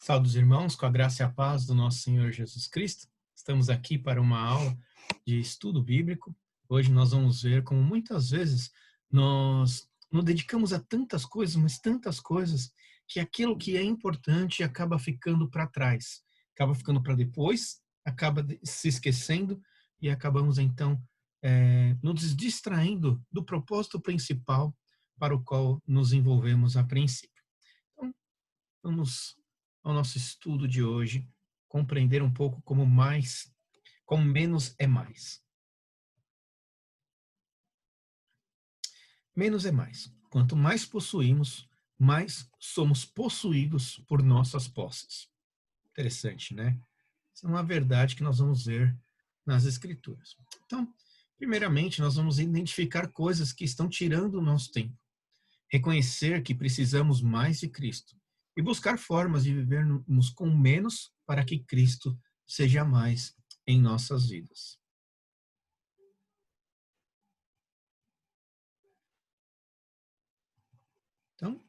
Salve os irmãos, com a graça e a paz do nosso Senhor Jesus Cristo. Estamos aqui para uma aula de estudo bíblico. Hoje nós vamos ver como muitas vezes nós nos dedicamos a tantas coisas, mas tantas coisas, que aquilo que é importante acaba ficando para trás, acaba ficando para depois, acaba se esquecendo e acabamos então nos distraindo do propósito principal para o qual nos envolvemos a princípio. Então, vamos ao nosso estudo de hoje, compreender um pouco como menos é mais. Menos é mais. Quanto mais possuímos, mais somos possuídos por nossas posses. Interessante, né? Isso é uma verdade que nós vamos ver nas Escrituras. Então, primeiramente, nós vamos identificar coisas que estão tirando o nosso tempo. Reconhecer que precisamos mais de Cristo e buscar formas de vivermos com menos para que Cristo seja mais em nossas vidas. Então,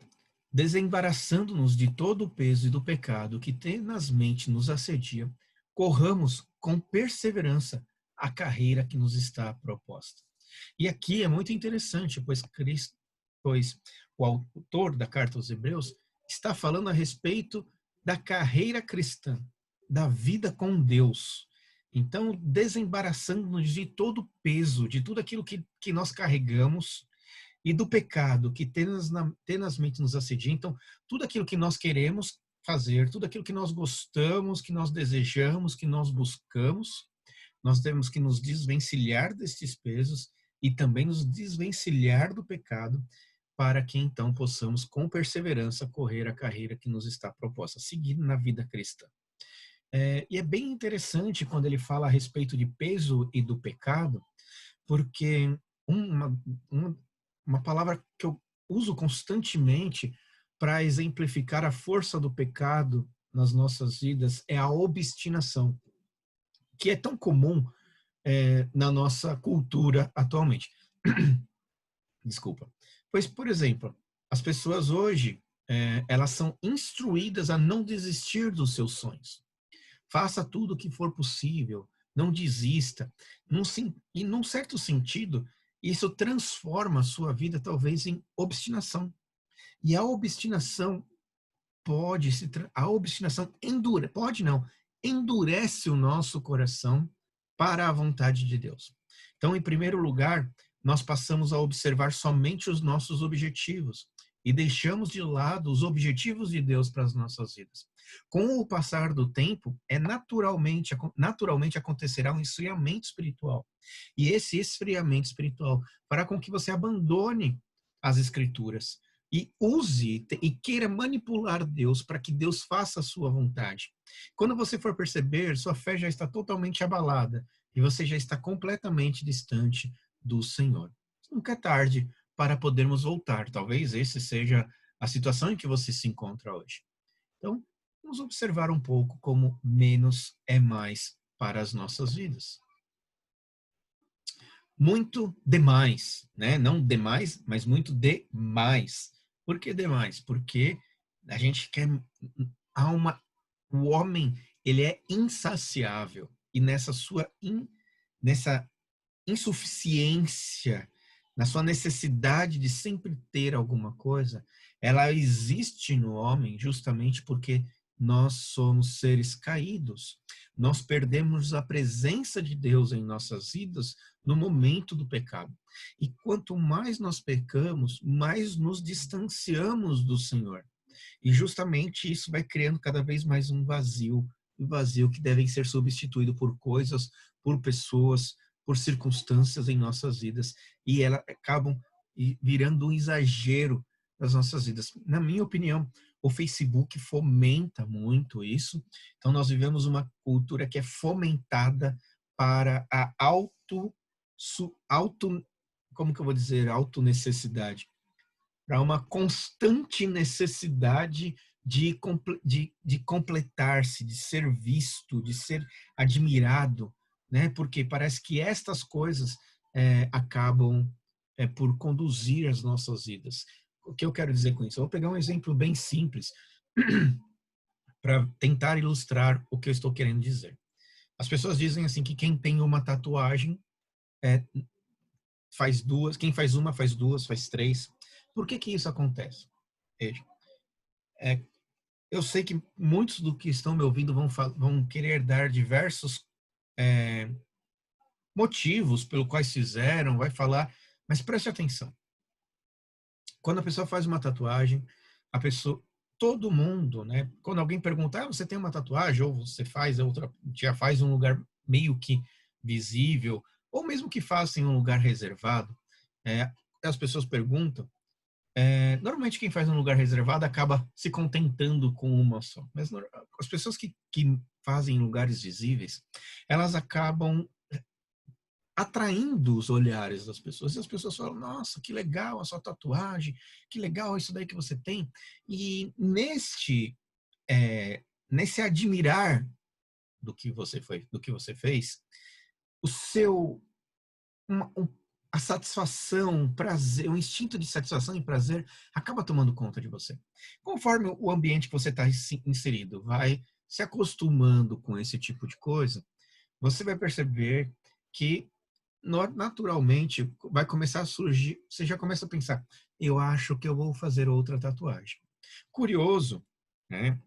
desembaraçando-nos de todo o peso e do pecado que tenazmente nos assedia, corramos com perseverança a carreira que nos está proposta. E aqui é muito interessante, pois o autor da carta aos Hebreus está falando a respeito da carreira cristã, da vida com Deus. Então, desembaraçando-nos de todo o peso, de tudo aquilo que nós carregamos e do pecado que tenazmente nos assedia. Então, tudo aquilo que nós queremos fazer, tudo aquilo que nós gostamos, que nós desejamos, que nós buscamos, nós temos que nos desvencilhar destes pesos e também nos desvencilhar do pecado, para que então possamos com perseverança correr a carreira que nos está proposta, seguir na vida cristã. E é bem interessante quando ele fala a respeito de peso e do pecado, porque uma, uma, uma palavra que eu uso constantemente para exemplificar a força do pecado nas nossas vidas é a obstinação, que é tão comum na nossa cultura atualmente. Desculpa. Pois, por exemplo, as pessoas hoje, elas são instruídas a não desistir dos seus sonhos. Faça tudo o que for possível, não desista. E, num certo sentido, isso transforma a sua vida, talvez, em obstinação. E a obstinação endurece o nosso coração para a vontade de Deus. Então, em primeiro lugar, nós passamos a observar somente os nossos objetivos e deixamos de lado os objetivos de Deus para as nossas vidas. Com o passar do tempo, naturalmente acontecerá um esfriamento espiritual. E esse esfriamento espiritual fará com que você abandone as Escrituras e use e queira manipular Deus para que Deus faça a sua vontade. Quando você for perceber, sua fé já está totalmente abalada e você já está completamente distante do Senhor. Nunca é tarde para podermos voltar. Talvez esse seja a situação em que você se encontra hoje. Então, vamos observar um pouco como menos é mais para as nossas vidas. Muito demais, né? Não demais, mas muito demais. Por que demais? Porque a gente quer o homem, ele é insaciável e nessa insuficiência, na sua necessidade de sempre ter alguma coisa, ela existe no homem justamente porque nós somos seres caídos. Nós perdemos a presença de Deus em nossas vidas no momento do pecado. E quanto mais nós pecamos, mais nos distanciamos do Senhor. E justamente isso vai criando cada vez mais um vazio que deve ser substituído por coisas, por pessoas, por circunstâncias em nossas vidas, e elas acabam virando um exagero das nossas vidas. Na minha opinião, o Facebook fomenta muito isso. Então, nós vivemos uma cultura que é fomentada para a como que eu vou dizer, autonecessidade, para uma constante necessidade de completar-se, de ser visto, de ser admirado, né? Porque parece que estas coisas acabam por conduzir as nossas vidas. O que eu quero dizer com isso? Eu vou pegar um exemplo bem simples. para tentar ilustrar o que eu estou querendo dizer. As pessoas dizem assim que quem tem uma tatuagem é, faz duas, quem faz uma faz duas, faz três. Por que que isso acontece? Veja, é, eu sei que muitos do que estão me ouvindo vão querer dar diversos é, motivos pelo quais fizeram, vai falar, mas preste atenção. Quando a pessoa faz uma tatuagem, a pessoa, todo mundo, né? Quando alguém pergunta, ah, você tem uma tatuagem ou você faz outra, já faz um lugar meio que visível, ou mesmo que faça em um lugar reservado, as pessoas perguntam. Normalmente quem faz um lugar reservado acaba se contentando com uma só, mas as pessoas que fazem em lugares visíveis, elas acabam atraindo os olhares das pessoas. E as pessoas falam, nossa, que legal a sua tatuagem, que legal isso daí que você tem. E nesse admirar do que você fez, o seu, uma, um, a satisfação, o prazer, o instinto de satisfação e prazer acaba tomando conta de você. Conforme o ambiente que você está inserido vai se acostumando com esse tipo de coisa, você vai perceber que naturalmente vai começar a surgir, você já começa a pensar, eu acho que eu vou fazer outra tatuagem. Curioso, né?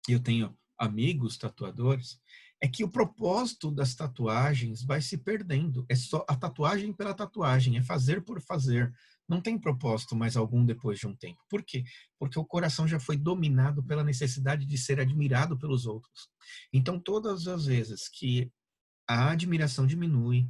Eu tenho amigos tatuadores, é que o propósito das tatuagens vai se perdendo. É só a tatuagem pela tatuagem, é fazer por fazer. Não tem propósito mais algum depois de um tempo. Por quê? Porque o coração já foi dominado pela necessidade de ser admirado pelos outros. Então, todas as vezes que a admiração diminui,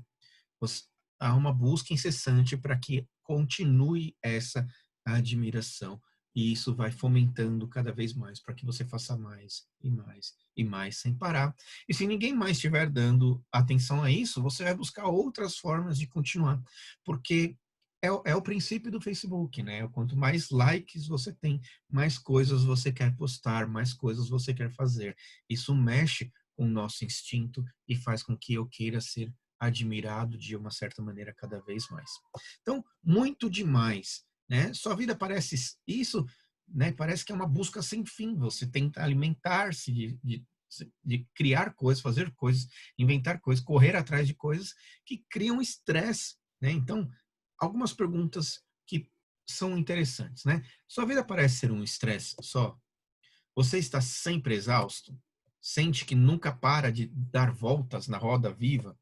há uma busca incessante para que continue essa admiração. E isso vai fomentando cada vez mais para que você faça mais e mais e mais sem parar. E se ninguém mais estiver dando atenção a isso, você vai buscar outras formas de continuar. Porque é o princípio do Facebook, né? Quanto mais likes você tem, mais coisas você quer postar, mais coisas você quer fazer. Isso mexe com o nosso instinto e faz com que eu queira ser admirado de uma certa maneira cada vez mais. Então, muito demais, né? Sua vida parece isso, né? Parece que é uma busca sem fim. Você tenta alimentar-se de criar coisas, fazer coisas, inventar coisas, correr atrás de coisas que criam estresse, né? Então, algumas perguntas que são interessantes, né? Sua vida parece ser um estresse só? Você está sempre exausto? Sente que nunca para de dar voltas na roda viva?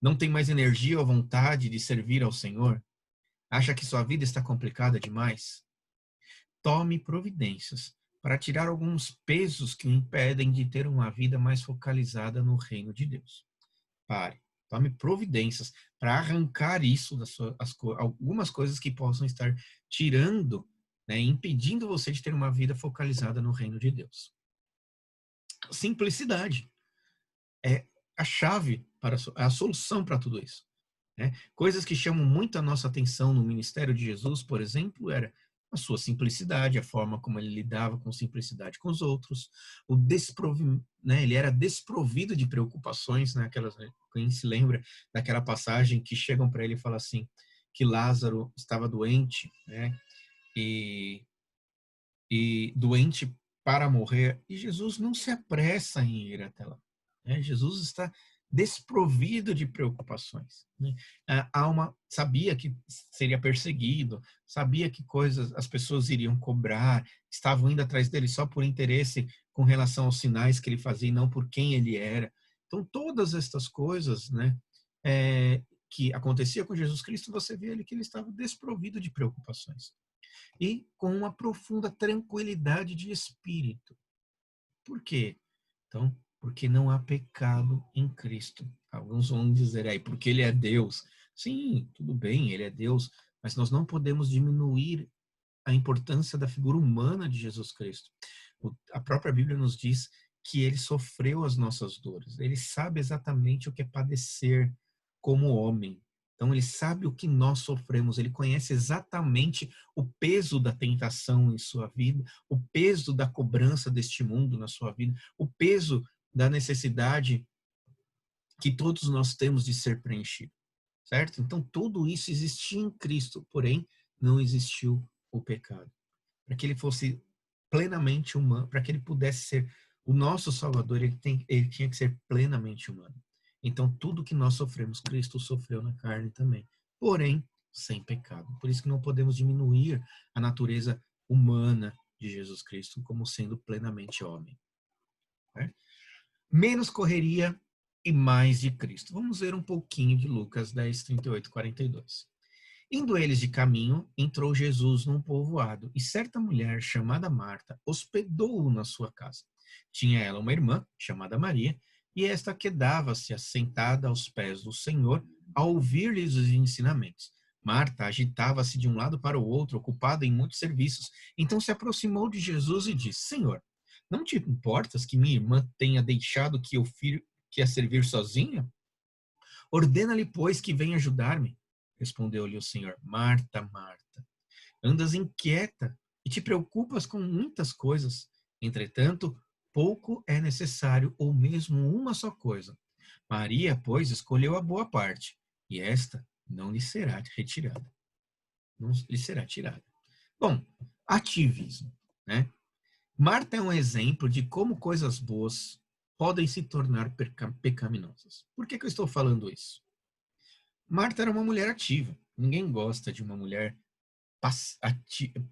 Não tem mais energia ou vontade de servir ao Senhor? Acha que sua vida está complicada demais? Tome providências para tirar alguns pesos que o impedem de ter uma vida mais focalizada no reino de Deus. Pare. Tome providências para arrancar isso algumas coisas que possam estar tirando, né, impedindo você de ter uma vida focalizada no reino de Deus. Simplicidade é a chave para a solução para tudo isso. Né? Coisas que chamam muito a nossa atenção no ministério de Jesus, por exemplo, era a sua simplicidade, a forma como ele lidava com simplicidade com os outros, né? Ele era desprovido de preocupações, né? Quem se lembra daquela passagem que chegam para ele e falam assim, que Lázaro estava doente, né? E doente para morrer, e Jesus não se apressa em ir até lá. Né? Jesus está desprovido de preocupações. Né? A alma sabia que seria perseguido, sabia que coisas as pessoas iriam cobrar, estavam indo atrás dele só por interesse com relação aos sinais que ele fazia e não por quem ele era. Então, todas estas coisas, né, que acontecia com Jesus Cristo, você vê que ele estava desprovido de preocupações e com uma profunda tranquilidade de espírito. Por quê? Então, porque não há pecado em Cristo. Alguns vão dizer aí, porque ele é Deus. Sim, tudo bem, ele é Deus, mas nós não podemos diminuir a importância da figura humana de Jesus Cristo. A própria Bíblia nos diz que ele sofreu as nossas dores. Ele sabe exatamente o que é padecer como homem. Então, ele sabe o que nós sofremos, ele conhece exatamente o peso da tentação em sua vida, o peso da cobrança deste mundo na sua vida, o peso da necessidade que todos nós temos de ser preenchido, certo? Então, tudo isso existia em Cristo, porém, não existiu o pecado. Para que ele fosse plenamente humano, para que ele pudesse ser O nosso Salvador, ele tinha que ser plenamente humano. Então, tudo que nós sofremos, Cristo sofreu na carne também. Porém, sem pecado. Por isso que não podemos diminuir a natureza humana de Jesus Cristo como sendo plenamente homem. Né? Menos correria e mais de Cristo. Vamos ver um pouquinho de Lucas 10, 38, 42. Indo eles de caminho, entrou Jesus num povoado, e certa mulher, chamada Marta, hospedou-o na sua casa. Tinha ela uma irmã, chamada Maria, e esta quedava-se assentada aos pés do Senhor, a ouvir-lhes os ensinamentos. Marta agitava-se de um lado para o outro, ocupada em muitos serviços. Então se aproximou de Jesus e disse: Senhor, não te importas que minha irmã tenha deixado que eu filho que a servir sozinha? Ordena-lhe, pois, que venha ajudar-me. Respondeu-lhe o Senhor: Marta, Marta, andas inquieta e te preocupas com muitas coisas. Entretanto, pouco é necessário, ou mesmo uma só coisa. Maria, pois, escolheu a boa parte, e esta não lhe será retirada. Não lhe será tirada. Bom, ativismo, né? Marta é um exemplo de como coisas boas podem se tornar pecaminosas. Por que eu estou falando isso? Marta era uma mulher ativa. Ninguém gosta de uma mulher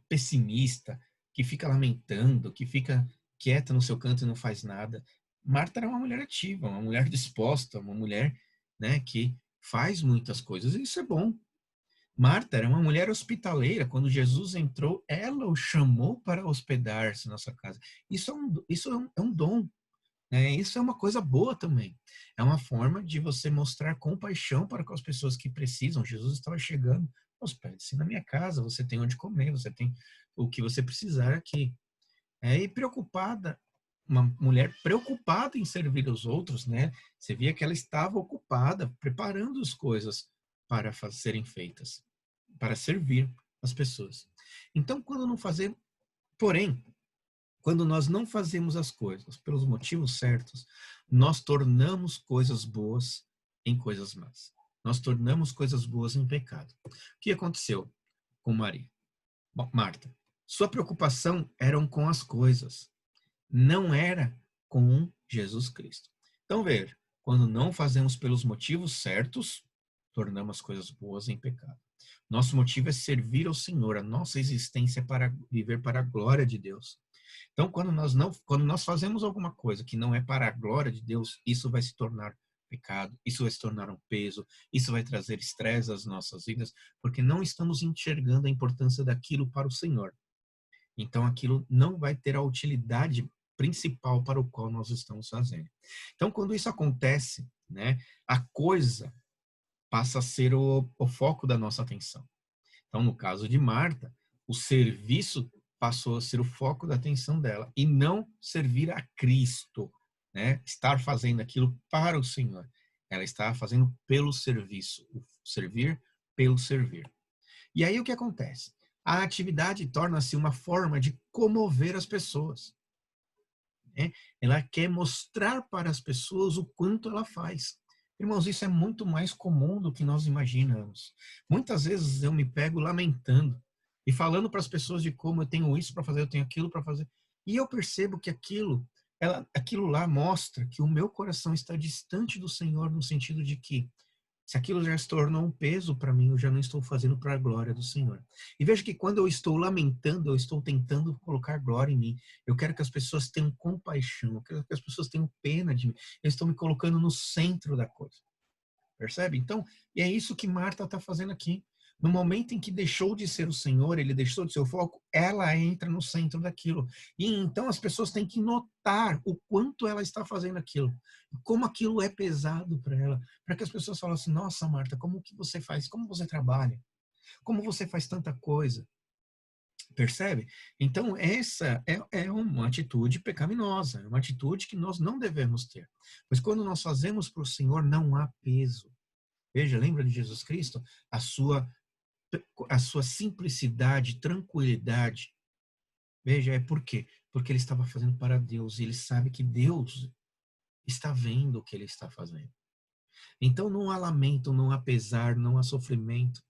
pessimista, que fica lamentando, que fica quieta no seu canto e não faz nada. Marta era uma mulher ativa, uma mulher disposta, uma mulher, né, que faz muitas coisas, e isso é bom. Marta era uma mulher hospitaleira. Quando Jesus entrou, ela o chamou para hospedar-se na sua casa. Isso é um dom, né? Isso é uma coisa boa também. É uma forma de você mostrar compaixão para com as pessoas que precisam. Jesus estava chegando, hospede-se na minha casa, você tem onde comer, você tem o que você precisar aqui. E preocupada, uma mulher preocupada em servir os outros, né? Você via que ela estava ocupada, preparando as coisas para serem feitas, para servir as pessoas. Então, porém, quando nós não fazemos as coisas pelos motivos certos, nós tornamos coisas boas em coisas más. Nós tornamos coisas boas em pecado. O que aconteceu com Maria? Bom, Marta, sua preocupação eram com as coisas, não era com Jesus Cristo. Então veja, quando não fazemos pelos motivos certos, tornamos coisas boas em pecado. Nosso motivo é servir ao Senhor, a nossa existência é para viver para a glória de Deus. Então, quando nós fazemos alguma coisa que não é para a glória de Deus, isso vai se tornar pecado, isso vai se tornar um peso, isso vai trazer estresse às nossas vidas, porque não estamos enxergando a importância daquilo para o Senhor. Então, aquilo não vai ter a utilidade principal para o qual nós estamos fazendo. Então, quando isso acontece, né, a coisa passa a ser o foco da nossa atenção. Então, no caso de Marta, o serviço passou a ser o foco da atenção dela e não servir a Cristo, né? Estar fazendo aquilo para o Senhor. Ela estava fazendo pelo serviço, o servir pelo servir. E aí o que acontece? A atividade torna-se uma forma de comover as pessoas, né? Ela quer mostrar para as pessoas o quanto ela faz. Irmãos, isso é muito mais comum do que nós imaginamos. Muitas vezes eu me pego lamentando e falando para as pessoas de como eu tenho isso para fazer, eu tenho aquilo para fazer. E eu percebo que aquilo lá mostra que o meu coração está distante do Senhor, no sentido de que se aquilo já se tornou um peso para mim, eu já não estou fazendo para a glória do Senhor. E veja que quando eu estou lamentando, eu estou tentando colocar glória em mim. Eu quero que as pessoas tenham compaixão, eu quero que as pessoas tenham pena de mim. Eu estou me colocando no centro da coisa. Percebe? Então, e é isso que Marta está fazendo aqui. No momento em que deixou de ser o Senhor, ele deixou de ser o foco, ela entra no centro daquilo. E então as pessoas têm que notar o quanto ela está fazendo aquilo. Como aquilo é pesado para ela. Para que as pessoas falem assim, nossa, Marta, como que você faz? Como você trabalha? Como você faz tanta coisa? Percebe? Então, essa é uma atitude pecaminosa, é uma atitude que nós não devemos ter. Pois quando nós fazemos para o Senhor, não há peso. Veja, lembra de Jesus Cristo? A sua simplicidade, tranquilidade. Veja, é por quê? Porque ele estava fazendo para Deus, e ele sabe que Deus está vendo o que ele está fazendo. Então não há lamento, não há pesar, não há sofrimento.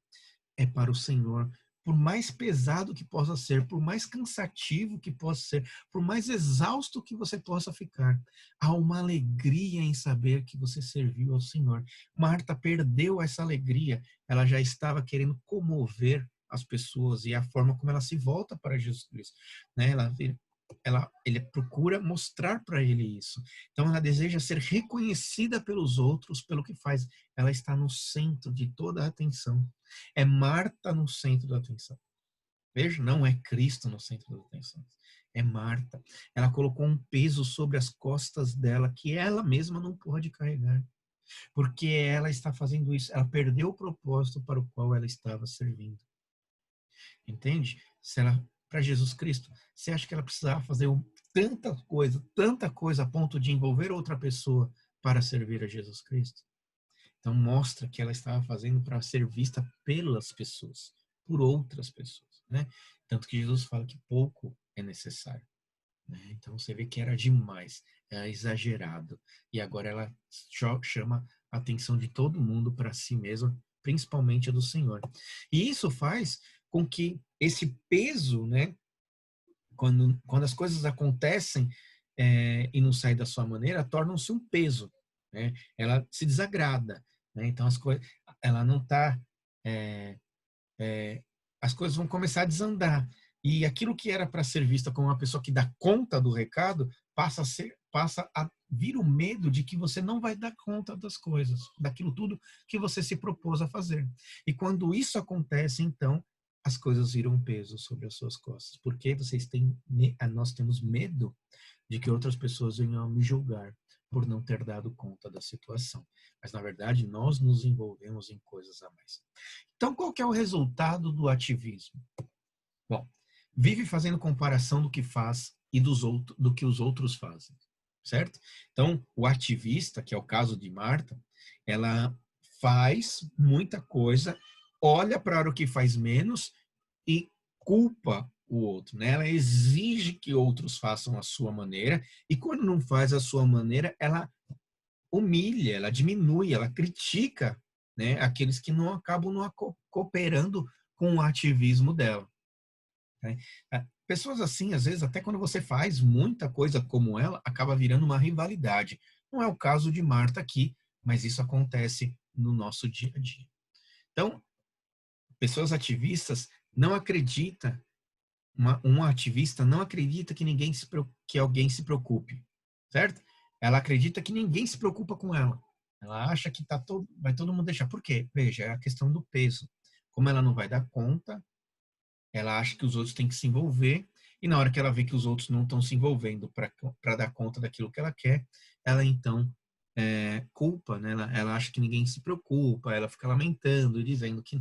É para o Senhor. por mais pesado que possa ser, por mais cansativo que possa ser, por mais exausto que você possa ficar, há uma alegria em saber que você serviu ao Senhor. Marta perdeu essa alegria, ela já estava querendo comover as pessoas e a forma como ela se volta para Jesus Cristo, né? Ele procura mostrar para ele isso. Então ela deseja ser reconhecida pelos outros pelo que faz. Ela está no centro de toda a atenção. É Marta no centro da atenção. Veja, não é Cristo no centro da atenção. É Marta. Ela colocou um peso sobre as costas dela que ela mesma não pode carregar. Porque ela está fazendo isso. Ela perdeu o propósito para o qual ela estava servindo. Entende? Se ela, para Jesus Cristo, você acha que ela precisava fazer tanta coisa a ponto de envolver outra pessoa para servir a Jesus Cristo? Então mostra que ela estava fazendo para ser vista pelas pessoas, por outras pessoas, né? Tanto que Jesus fala que pouco é necessário, né? Então você vê que era demais, era exagerado. E agora ela chama a atenção de todo mundo para si mesma, principalmente a do Senhor. E isso faz com que esse peso, né, quando as coisas acontecem e não saem da sua maneira, tornam-se um peso, né? Ela se desagrada, né? Então as coisas, ela não está, as coisas vão começar a desandar e aquilo que era para ser vista como uma pessoa que dá conta do recado passa a vir o medo de que você não vai dar conta das coisas, daquilo tudo que você se propôs a fazer. E quando isso acontece, então as coisas viram um peso sobre as suas costas, porque nós temos medo de que outras pessoas venham a me julgar por não ter dado conta da situação. Mas, na verdade, nós nos envolvemos em coisas a mais. Então, qual que é o resultado do ativismo? Bom, vive fazendo comparação do que faz e do que os outros fazem, certo? Então, o ativista, que é o caso de Marta, ela faz muita coisa, olha para o que faz menos e culpa o outro, né? Ela exige que outros façam a sua maneira e quando não faz a sua maneira, ela humilha, ela diminui, ela critica, né, aqueles que não acabam não cooperando com o ativismo dela, né? Pessoas assim, às vezes, até quando você faz muita coisa como ela, acaba virando uma rivalidade. Não é o caso de Marta aqui, mas isso acontece no nosso dia a dia. Então, pessoas ativistas não acreditam um ativista não acredita que alguém se preocupe, certo? Ela acredita que ninguém se preocupa com ela. Ela acha que vai todo mundo deixar. Por quê? Veja, é a questão do peso. Como ela não vai dar conta, ela acha que os outros têm que se envolver, e na hora que ela vê que os outros não estão se envolvendo para dar conta daquilo que ela quer, ela então culpa, né? Ela acha que ninguém se preocupa, ela fica lamentando e dizendo que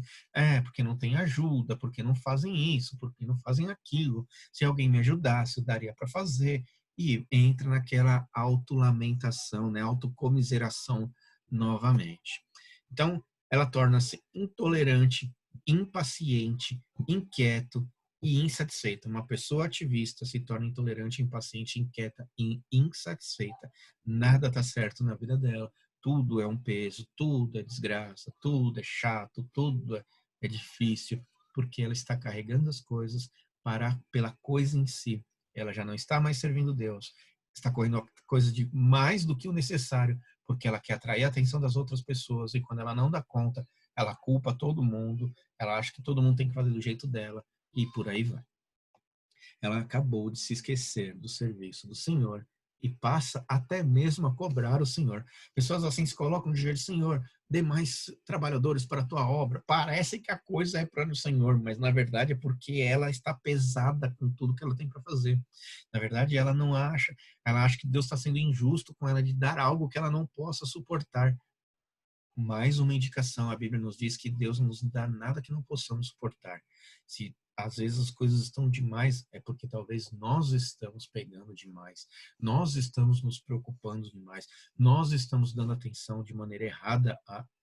porque não tem ajuda, porque não fazem isso, porque não fazem aquilo. Se alguém me ajudasse, eu daria para fazer. E entra naquela autolamentação, né? Autocomiseração novamente. Então, ela torna-se intolerante, impaciente, inquieto e insatisfeita. Uma pessoa ativista se torna intolerante, impaciente, inquieta e insatisfeita. Nada está certo na vida dela. Tudo é um peso, tudo é desgraça, tudo é chato, tudo é difícil, porque ela está carregando as coisas pela coisa em si. Ela já não está mais servindo Deus, está correndo coisa de mais do que o necessário, porque ela quer atrair a atenção das outras pessoas e quando ela não dá conta, ela culpa todo mundo, ela acha que todo mundo tem que fazer do jeito dela e por aí vai. Ela acabou de se esquecer do serviço do Senhor e passa até mesmo a cobrar o Senhor. Pessoas assim se colocam de jeito, Senhor, dê mais trabalhadores para a tua obra. Parece que a coisa é para o Senhor, mas na verdade é porque ela está pesada com tudo que ela tem para fazer. Na verdade, ela acha que Deus está sendo injusto com ela de dar algo que ela não possa suportar. Mais uma indicação, a Bíblia nos diz que Deus não nos dá nada que não possamos suportar. Se às vezes as coisas estão demais, é porque talvez nós estamos pegando demais, nós estamos nos preocupando demais, nós estamos dando atenção de maneira errada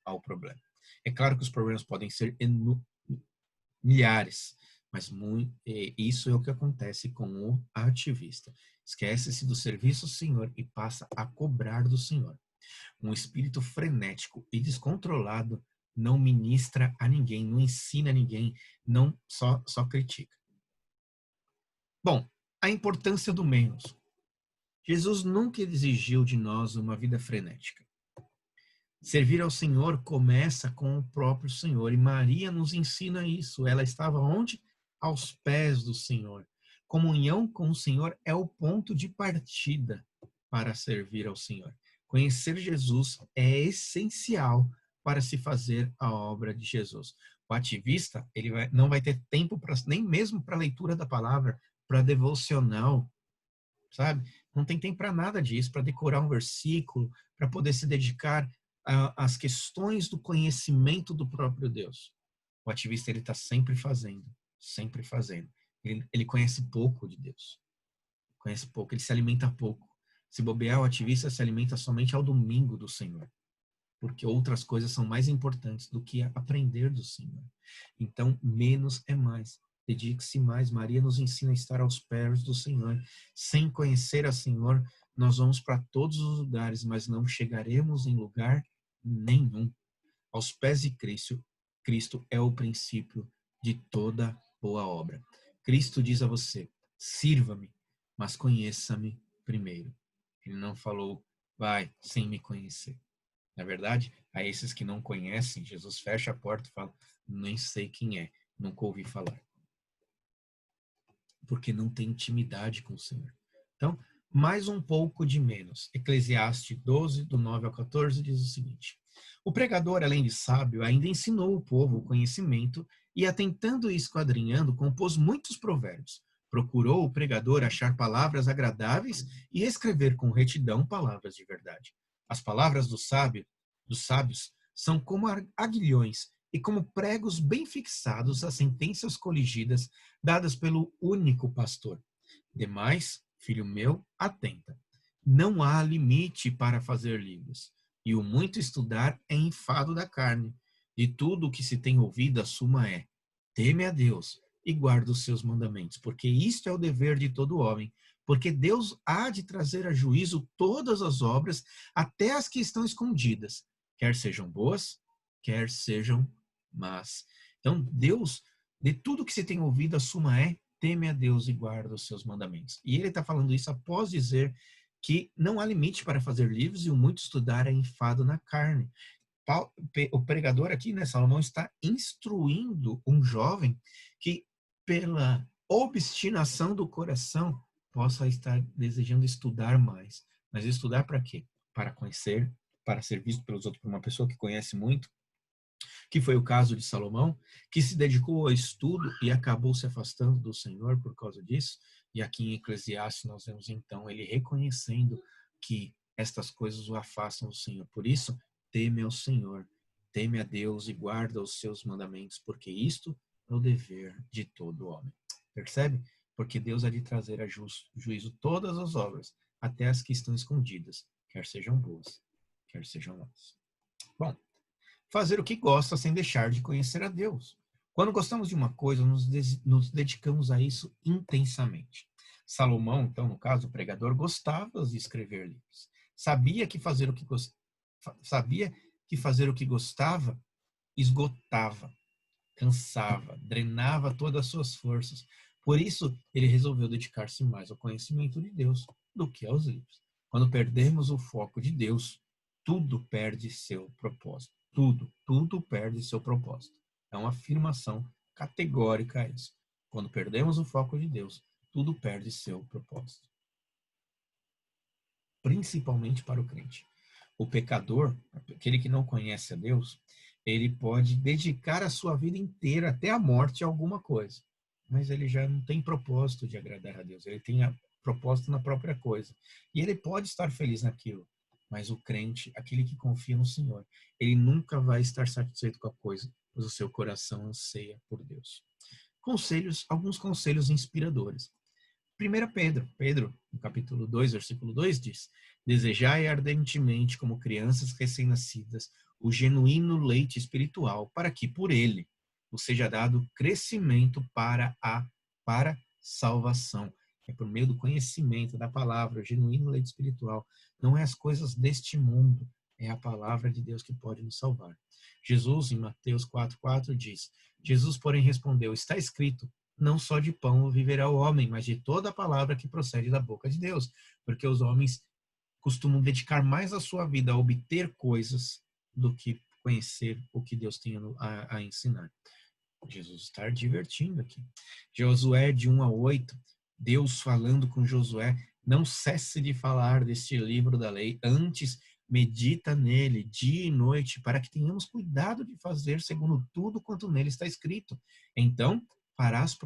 ao problema. É claro que os problemas podem ser milhares, mas isso é o que acontece com o ativista. Esquece-se do serviço do Senhor e passa a cobrar do Senhor. Um espírito frenético e descontrolado não ministra a ninguém, não ensina a ninguém, não só critica. Bom, a importância do menos. Jesus nunca exigiu de nós uma vida frenética. Servir ao Senhor começa com o próprio Senhor, e Maria nos ensina isso. Ela estava onde? Aos pés do Senhor. Comunhão com o Senhor é o ponto de partida para servir ao Senhor. Conhecer Jesus é essencial para se fazer a obra de Jesus. O ativista, não vai ter tempo nem mesmo para a leitura da palavra, para devocional, sabe? Não tem tempo para nada disso, para decorar um versículo, para poder se dedicar às questões do conhecimento do próprio Deus. O ativista, ele está sempre fazendo, sempre fazendo. Ele conhece pouco de Deus, conhece pouco, ele se alimenta pouco. Se bobear, o ativista se alimenta somente ao domingo do Senhor, porque outras coisas são mais importantes do que aprender do Senhor. Então, menos é mais. Dedique-se mais. Maria nos ensina a estar aos pés do Senhor. Sem conhecer a Senhor, nós vamos para todos os lugares, mas não chegaremos em lugar nenhum. Aos pés de Cristo, Cristo é o princípio de toda boa obra. Cristo diz a você: sirva-me, mas conheça-me primeiro. Ele não falou, vai, sem me conhecer. Na verdade, a esses que não conhecem, Jesus fecha a porta e fala, nem sei quem é, nunca ouvi falar. Porque não tem intimidade com o Senhor. Então, mais um pouco de menos. Eclesiastes 12, do 9 ao 14, diz o seguinte: o pregador, além de sábio, ainda ensinou o povo o conhecimento e, atentando e esquadrinhando, compôs muitos provérbios. Procurou o pregador achar palavras agradáveis e escrever com retidão palavras de verdade. As palavras dos sábios são como aguilhões e como pregos bem fixados às sentenças coligidas dadas pelo único pastor. Demais, filho meu, atenta. Não há limite para fazer livros, e o muito estudar é enfado da carne. De tudo o que se tem ouvido, a suma é: teme a Deus e guarda os seus mandamentos, porque isto é o dever de todo homem, porque Deus há de trazer a juízo todas as obras, até as que estão escondidas, quer sejam boas, quer sejam más. Então, Deus, de tudo que se tem ouvido, a suma é: teme a Deus e guarda os seus mandamentos. E ele está falando isso após dizer que não há limite para fazer livros e o muito estudar é enfado na carne. O pregador aqui, né, Salomão, está instruindo um jovem que, pela obstinação do coração, possa estar desejando estudar mais. Mas estudar para quê? Para conhecer, para ser visto pelos outros, por uma pessoa que conhece muito, que foi o caso de Salomão, que se dedicou ao estudo e acabou se afastando do Senhor por causa disso. E aqui em Eclesiastes nós vemos então ele reconhecendo que estas coisas o afastam do Senhor. Por isso, teme ao Senhor, teme a Deus e guarda os seus mandamentos, porque isto é o dever de todo homem. Percebe? Porque Deus há de trazer a juízo todas as obras, até as que estão escondidas, quer sejam boas, quer sejam más. Bom, fazer o que gosta sem deixar de conhecer a Deus. Quando gostamos de uma coisa, nos dedicamos a isso intensamente. Salomão, então, no caso, o pregador, gostava de escrever livros. Sabia que fazer o que gostava esgotava, cansava, drenava todas as suas forças. Por isso, ele resolveu dedicar-se mais ao conhecimento de Deus do que aos livros. Quando perdemos o foco de Deus, tudo perde seu propósito. Tudo perde seu propósito. É uma afirmação categórica isso. Quando perdemos o foco de Deus, tudo perde seu propósito. Principalmente para o crente. O pecador, aquele que não conhece a Deus, ele pode dedicar a sua vida inteira até a morte a alguma coisa, mas ele já não tem propósito de agradar a Deus, ele tem propósito na própria coisa, e ele pode estar feliz naquilo, mas o crente, aquele que confia no Senhor, ele nunca vai estar satisfeito com a coisa, pois o seu coração anseia por Deus. Alguns conselhos inspiradores. 1 Pedro, no capítulo 2, versículo 2, diz: desejai ardentemente, como crianças recém-nascidas, o genuíno leite espiritual, para que por ele vos seja dado crescimento para salvação. É por meio do conhecimento da palavra, o genuíno leite espiritual. Não é as coisas deste mundo, É a palavra de Deus que pode nos salvar. Jesus, em Mateus 4,4, diz: Jesus, porém, respondeu: está escrito, não só de pão viverá o homem, mas de toda a palavra que procede da boca de Deus. Porque os homens costumam dedicar mais a sua vida a obter coisas do que conhecer o que Deus tem a ensinar. Jesus está divertindo aqui. Josué de 1 a 8, Deus falando com Josué: não cesse de falar deste livro da lei, antes medita nele dia e noite, para que tenhamos cuidado de fazer segundo tudo quanto nele está escrito. Então farás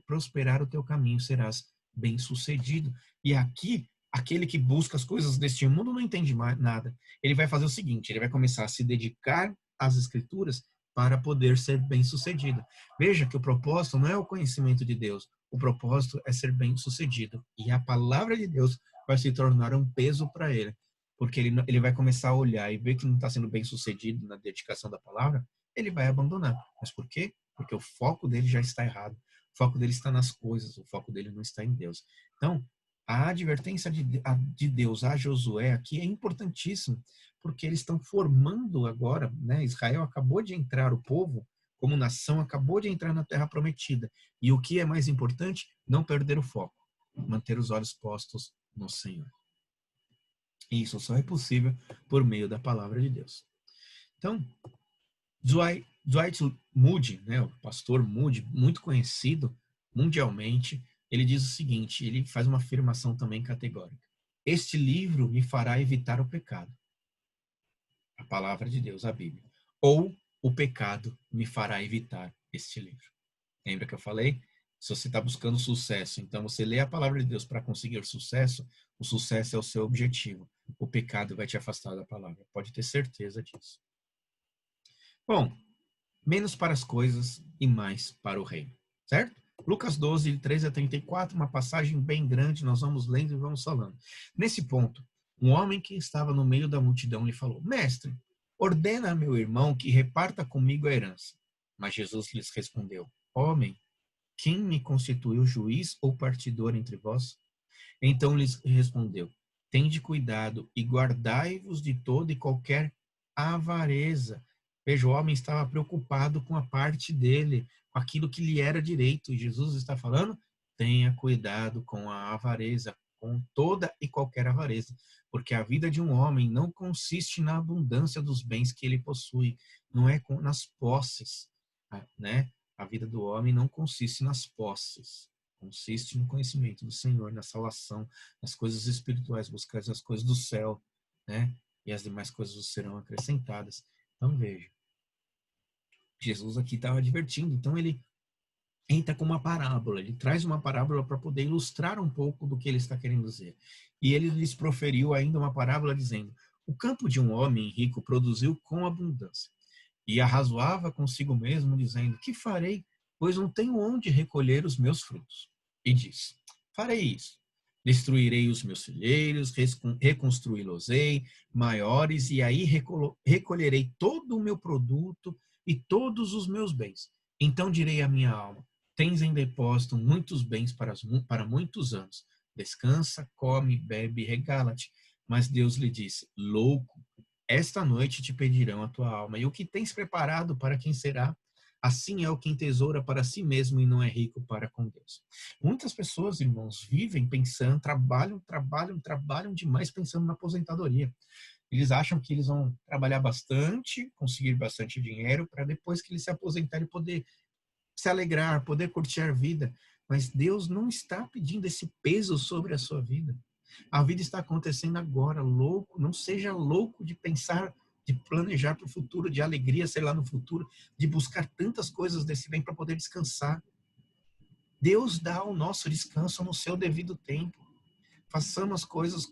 prosperar o teu caminho, serás bem-sucedido. E aqui, aquele que busca as coisas deste mundo não entende mais nada. Ele vai fazer o seguinte: ele vai começar a se dedicar às escrituras para poder ser bem-sucedido. Veja que o propósito não é o conhecimento de Deus, o propósito é ser bem-sucedido. E a palavra de Deus vai se tornar um peso para ele, porque ele vai começar a olhar e ver que não está sendo bem-sucedido na dedicação da palavra, ele vai abandonar. Mas por quê? Porque o foco dele já está errado. O foco dele está nas coisas, o foco dele não está em Deus. Então, a advertência de Deus a Josué aqui é importantíssima, porque eles estão formando agora, né? Israel acabou de entrar, o povo, como nação, acabou de entrar na Terra Prometida. E o que é mais importante? Não perder o foco, manter os olhos postos no Senhor. E isso só é possível por meio da palavra de Deus. Então, Dwight Moody, né, o pastor Moody, muito conhecido mundialmente, ele diz o seguinte, ele faz uma afirmação também categórica: este livro me fará evitar o pecado. A palavra de Deus, a Bíblia. Ou o pecado me fará evitar este livro. Lembra que eu falei? Se você está buscando sucesso, então você lê a palavra de Deus para conseguir sucesso, o sucesso é o seu objetivo. O pecado vai te afastar da palavra. Pode ter certeza disso. Bom, menos para as coisas e mais para o reino. Certo? Lucas 12, de 13 a 34, uma passagem bem grande, nós vamos lendo e vamos falando. Nesse ponto, um homem que estava no meio da multidão lhe falou: mestre, ordena a meu irmão que reparta comigo a herança. Mas Jesus lhes respondeu: homem, quem me constituiu juiz ou partidor entre vós? Então lhes respondeu: tende cuidado e guardai-vos de toda e qualquer avareza. Veja, o homem estava preocupado com a parte dele, com aquilo que lhe era direito. E Jesus está falando: tenha cuidado com a avareza, com toda e qualquer avareza. Porque a vida de um homem não consiste na abundância dos bens que ele possui, não é nas posses, né? A vida do homem não consiste nas posses, consiste no conhecimento do Senhor, na salvação, nas coisas espirituais, buscar as coisas do céu, né? E as demais coisas serão acrescentadas. Então veja, Jesus aqui estava advertindo, então ele entra com uma parábola, ele traz uma parábola para poder ilustrar um pouco do que ele está querendo dizer. E ele lhes proferiu ainda uma parábola dizendo: o campo de um homem rico produziu com abundância. E arrazoava consigo mesmo, dizendo: que farei, pois não tenho onde recolher os meus frutos. E diz: farei isso. Destruirei os meus celeiros, reconstruí-los-ei maiores, e aí recolherei todo o meu produto e todos os meus bens. Então direi à minha alma: tens em depósito muitos bens para muitos anos. Descansa, come, bebe, regala-te. Mas Deus lhe disse: louco, esta noite te pedirão a tua alma, e o que tens preparado para quem será? Assim é o que entesoura para si mesmo e não é rico para com Deus. Muitas pessoas, irmãos, vivem pensando, trabalham demais pensando na aposentadoria. Eles acham que eles vão trabalhar bastante, conseguir bastante dinheiro, para depois que eles se aposentarem poder se alegrar, poder curtir a vida. Mas Deus não está pedindo esse peso sobre a sua vida. A vida está acontecendo agora, louco. Não seja louco de pensar, de planejar para o futuro, de alegria, sei lá, no futuro, de buscar tantas coisas desse bem para poder descansar. Deus dá o nosso descanso no seu devido tempo. Façamos coisas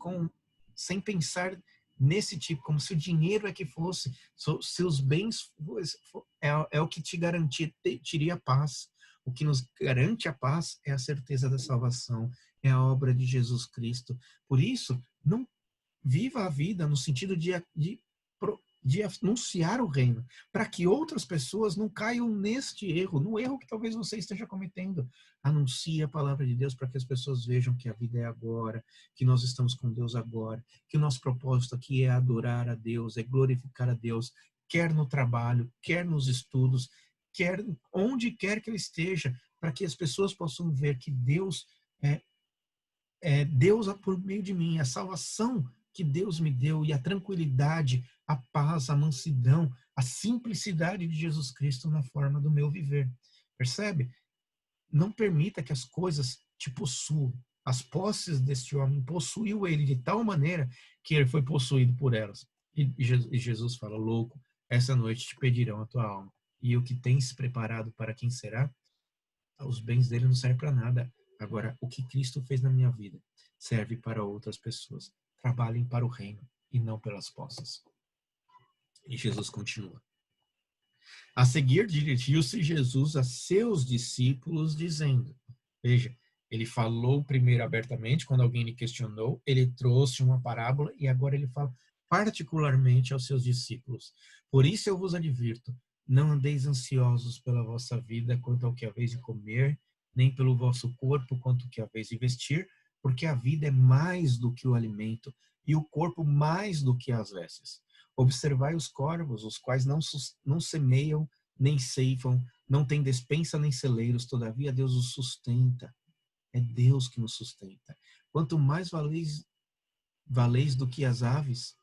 sem pensar nesse tipo, como se o dinheiro é que fosse, se os bens é o que te garantiria paz. O que nos garante a paz é a certeza da salvação, é a obra de Jesus Cristo. Por isso, não viva a vida no sentido de de anunciar o reino, para que outras pessoas não caiam neste erro, no erro que talvez você esteja cometendo. Anuncie a palavra de Deus para que as pessoas vejam que a vida é agora, que nós estamos com Deus agora, que o nosso propósito aqui é adorar a Deus, é glorificar a Deus, quer no trabalho, quer nos estudos, quer onde quer que ele esteja, para que as pessoas possam ver que Deus Deus por meio de mim, a salvação que Deus me deu e a tranquilidade, a paz, a mansidão, a simplicidade de Jesus Cristo na forma do meu viver. Percebe? Não permita que as coisas te possuam. As posses deste homem possuiu ele de tal maneira que ele foi possuído por elas. E Jesus fala, louco, essa noite te pedirão a tua alma. E o que tens preparado para quem será? Os bens dele não servem para nada. Agora, o que Cristo fez na minha vida serve para outras pessoas. Trabalhem para o reino e não pelas posses. E Jesus continua. A seguir, dirigiu-se Jesus a seus discípulos, dizendo, veja, ele falou primeiro abertamente, quando alguém lhe questionou, ele trouxe uma parábola e agora ele fala particularmente aos seus discípulos. Por isso eu vos advirto, não andeis ansiosos pela vossa vida quanto ao que haveis de comer, nem pelo vosso corpo quanto ao que haveis de vestir, porque a vida é mais do que o alimento e o corpo mais do que as vestes. Observai os corvos, os quais não semeiam, nem ceifam, não têm despensa nem celeiros, todavia Deus os sustenta. É Deus que nos sustenta. Quanto mais valeis do que as aves,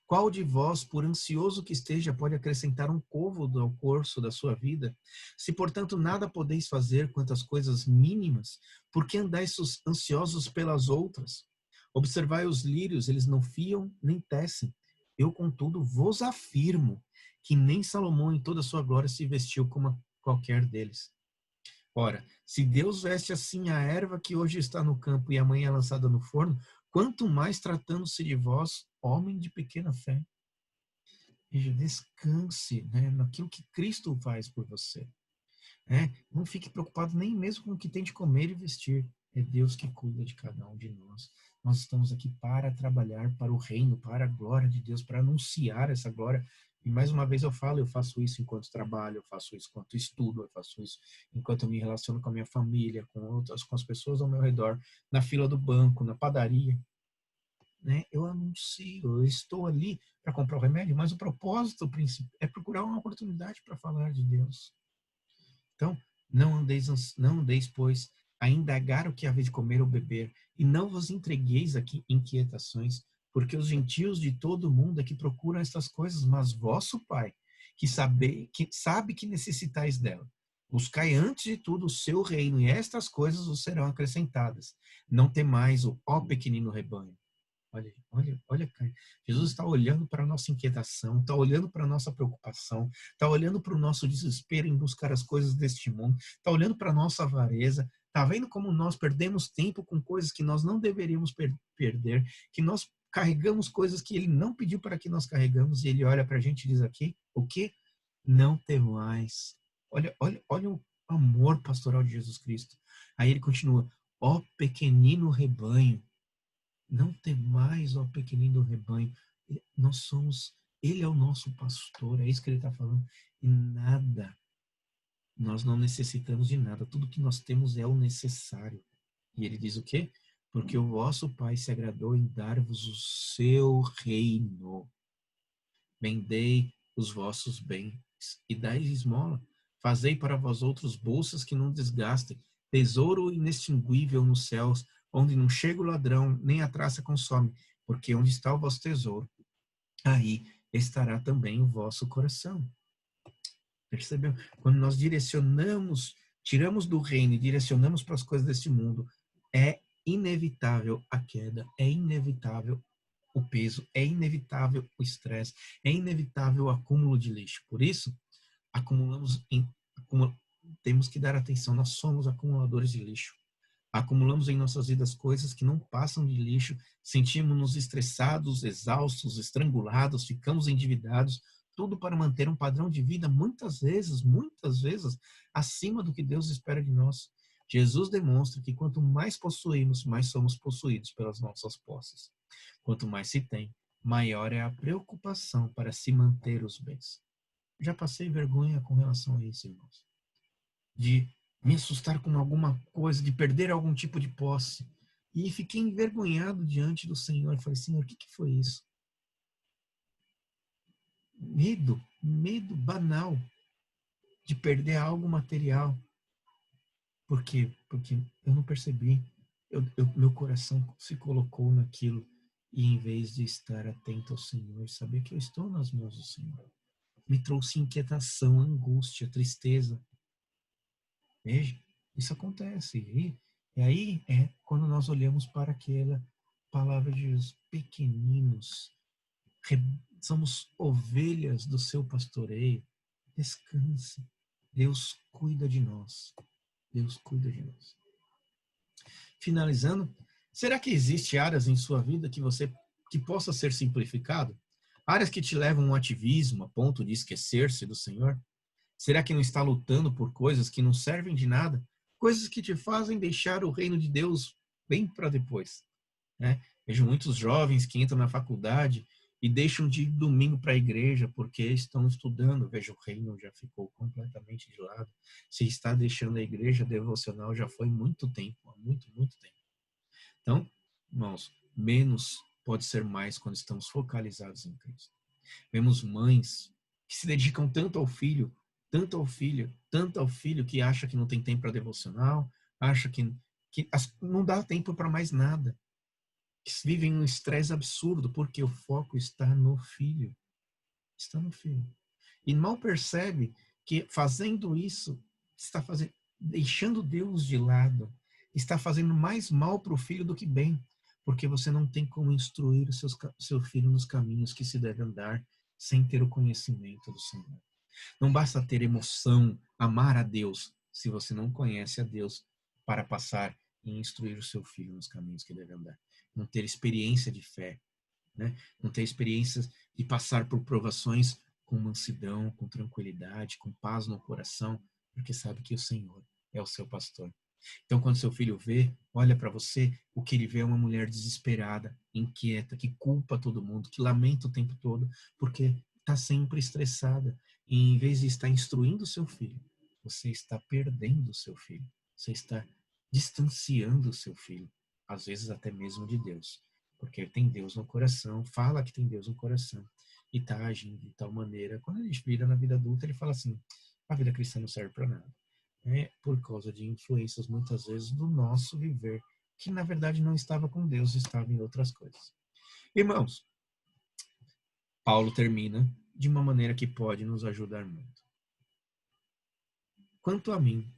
qual de vós, por ansioso que esteja, pode acrescentar um côvado ao curso da sua vida? Se, portanto, nada podeis fazer quanto às coisas mínimas, por que andais ansiosos pelas outras? Observai os lírios, eles não fiam nem tecem. Eu, contudo, vos afirmo que nem Salomão em toda a sua glória se vestiu como qualquer deles. Ora, se Deus veste assim a erva que hoje está no campo e amanhã é lançada no forno, quanto mais tratando-se de vós, homem de pequena fé. Veja, descanse, né, naquilo que Cristo faz por você. Né? Não fique preocupado nem mesmo com o que tem de comer e vestir. É Deus que cuida de cada um de nós. Nós estamos aqui para trabalhar para o reino, para a glória de Deus, para anunciar essa glória. E mais uma vez eu falo, eu faço isso enquanto trabalho, eu faço isso enquanto estudo, eu faço isso enquanto eu me relaciono com a minha família, com as pessoas ao meu redor, na fila do banco, na padaria. Né? Eu anuncio, eu estou ali para comprar o remédio, mas o propósito principal é procurar uma oportunidade para falar de Deus. Então, não andeis, pois, a indagar o que haveis de comer ou beber, e não vos entregueis aqui inquietações, porque os gentios de todo o mundo é que procuram estas coisas, mas vosso Pai, que sabe que necessitais dela. Buscai antes de tudo o seu reino, e estas coisas vos serão acrescentadas. Não temais o ó pequenino rebanho. Olha, cara. Jesus está olhando para a nossa inquietação, está olhando para a nossa preocupação, está olhando para o nosso desespero em buscar as coisas deste mundo, está olhando para a nossa avareza, está vendo como nós perdemos tempo com coisas que nós não deveríamos perder, que nós carregamos coisas que ele não pediu para que nós carregamos, e ele olha para a gente e diz aqui, o quê? Não temais. Olha o amor pastoral de Jesus Cristo. Aí ele continua, ó pequenino rebanho, não temais, ó pequenino rebanho. Nós somos, ele é o nosso pastor, é isso que ele está falando. E nada, nós não necessitamos de nada. Tudo que nós temos é o necessário. E ele diz o quê? Porque o vosso Pai se agradou em dar-vos o seu reino. Vendei os vossos bens e dai esmola. Fazei para vós outros bolsas que não desgastem, tesouro inextinguível nos céus, onde não chega o ladrão, nem a traça consome, porque onde está o vosso tesouro, aí estará também o vosso coração. Percebeu? Quando nós direcionamos, tiramos do reino e direcionamos para as coisas deste mundo, é inevitável a queda, é inevitável o peso, é inevitável o estresse, é inevitável o acúmulo de lixo. Por isso, temos que dar atenção, nós somos acumuladores de lixo. Acumulamos em nossas vidas coisas que não passam de lixo, sentimos-nos estressados, exaustos, estrangulados, ficamos endividados, tudo para manter um padrão de vida muitas vezes, acima do que Deus espera de nós. Jesus demonstra que quanto mais possuímos, mais somos possuídos pelas nossas posses. Quanto mais se tem, maior é a preocupação para se manter os bens. Já passei vergonha com relação a isso, irmãos. De me assustar com alguma coisa, de perder algum tipo de posse. E fiquei envergonhado diante do Senhor. Falei, Senhor, o que foi isso? Medo banal de perder algo material. Por quê? Porque eu não percebi. Meu coração se colocou naquilo. E em vez de estar atento ao Senhor, saber que eu estou nas mãos do Senhor, me trouxe inquietação, angústia, tristeza. Veja, isso acontece. E aí é quando nós olhamos para aquela palavra de Jesus, pequeninos, somos ovelhas do seu pastoreio. Descanse. Deus cuida de nós. Deus cuida de nós. Finalizando, será que existe áreas em sua vida que possa ser simplificado? Áreas que te levam ao ativismo a ponto de esquecer-se do Senhor? Será que não está lutando por coisas que não servem de nada? Coisas que te fazem deixar o reino de Deus bem para depois, né? Vejo muitos jovens que entram na faculdade e deixam de ir domingo para a igreja porque estão estudando. Veja, o reino já ficou completamente de lado. Se está deixando a igreja devocional já foi muito tempo, há muito, muito tempo. Então, irmãos, menos pode ser mais quando estamos focalizados em Cristo. Vemos mães que se dedicam tanto ao filho, tanto ao filho, tanto ao filho, que acha que não tem tempo para devocional, acha que não dá tempo para mais nada. Que vivem um estresse absurdo porque o foco está no filho. Está no filho. E mal percebe que fazendo isso, está deixando Deus de lado, está fazendo mais mal para o filho do que bem, porque você não tem como instruir o seu filho nos caminhos que se deve andar sem ter o conhecimento do Senhor. Não basta ter emoção, amar a Deus, se você não conhece a Deus para passar e instruir o seu filho nos caminhos que deve andar. Não ter experiência de fé, né? Não ter experiências de passar por provações com mansidão, com tranquilidade, com paz no coração, porque sabe que o Senhor é o seu pastor. Então, quando seu filho olha para você, o que ele vê é uma mulher desesperada, inquieta, que culpa todo mundo, que lamenta o tempo todo, porque está sempre estressada. E em vez de estar instruindo o seu filho, você está perdendo o seu filho. Você está distanciando o seu filho, às vezes até mesmo de Deus. Porque ele tem Deus no coração, fala que tem Deus no coração, e está agindo de tal maneira. Quando a gente vira na vida adulta, ele fala assim, a vida cristã não serve para nada. É por causa de influências, muitas vezes, do nosso viver, que na verdade não estava com Deus, estava em outras coisas. Irmãos, Paulo termina de uma maneira que pode nos ajudar muito. Quanto a mim,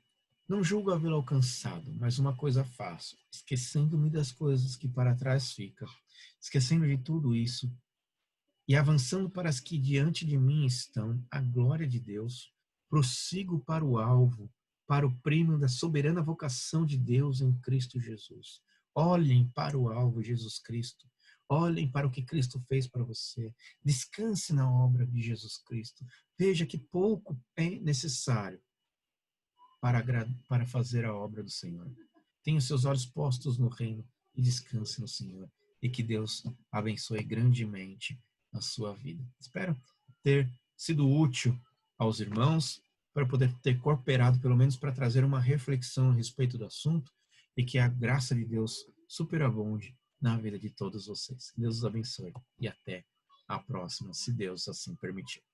não julgo havê-lo alcançado, mas uma coisa faço, esquecendo-me das coisas que para trás ficam, esquecendo de tudo isso, e avançando para as que diante de mim estão, a glória de Deus, prossigo para o alvo, para o prêmio da soberana vocação de Deus em Cristo Jesus. Olhem para o alvo, Jesus Cristo. Olhem para o que Cristo fez para você. Descanse na obra de Jesus Cristo. Veja que pouco é necessário para fazer a obra do Senhor. Tenha os seus olhos postos no reino e descanse no Senhor. E que Deus abençoe grandemente a sua vida. Espero ter sido útil aos irmãos, para poder ter cooperado, pelo menos para trazer uma reflexão a respeito do assunto, e que a graça de Deus superabunde na vida de todos vocês. Deus os abençoe e até a próxima, se Deus assim permitir.